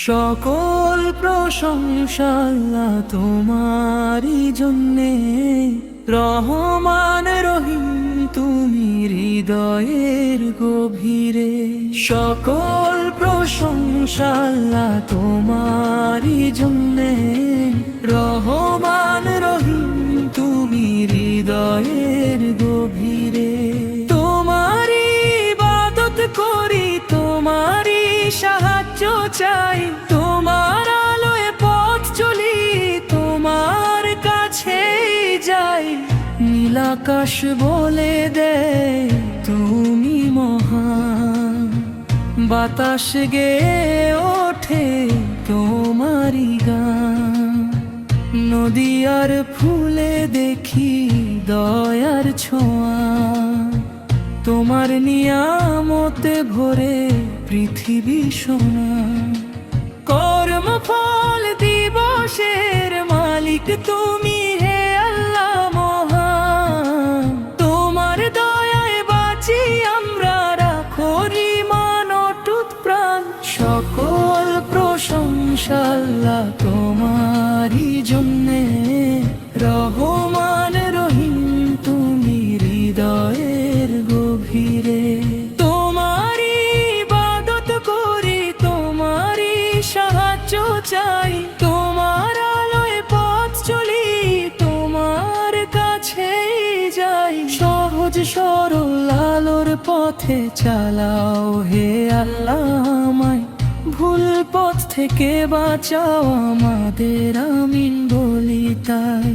সকল প্রশংসা আল্লাহ তোমারই জন্যে, রহমান রহিম তুমি হৃদয়ের গভীরে। সকল প্রশংসা আল্লাহ তোমারই জন্যে, রহমান রহিম তুমি হৃদয়ের গভীরে। তোমারই ইবাদত করি, তোমারই সাহায্য চাই, তোমার আলোয় পথ চলি, তোমার কাছেই যাই। নীলাকাশ বলে দেয় তুমি মহান, বাতাস গেয়ে ওঠে তোমারই গান। নদী আর ফুলে দেখি দয়ার ছোঁয়া, তোমার নিয়ামতে ভরে পৃথিবী সোনা। কর্মফল দিবসের মালিক তুমি হে আল্লাহ মহান, তোমার দয়ায় বাঁচি আমরা, রাখো ঈমান অটুট প্রাণ। সকল প্রশংসা আল্লাহ তোমারই জন্যে, রহমান রহিম তুমি হৃদয়ের গভীরে। তোমারই ইবাদত করি, তোমারই সাহায্য চাই, তোমার আলোয় পথ চলি, তোমার কাছেই যাই। সহজ সরল আলোর পথে চালাও হে আল্লাহ আমায়, ভুল পথ থেকে বাঁচাও আমাদের, আমিন বলি তাই।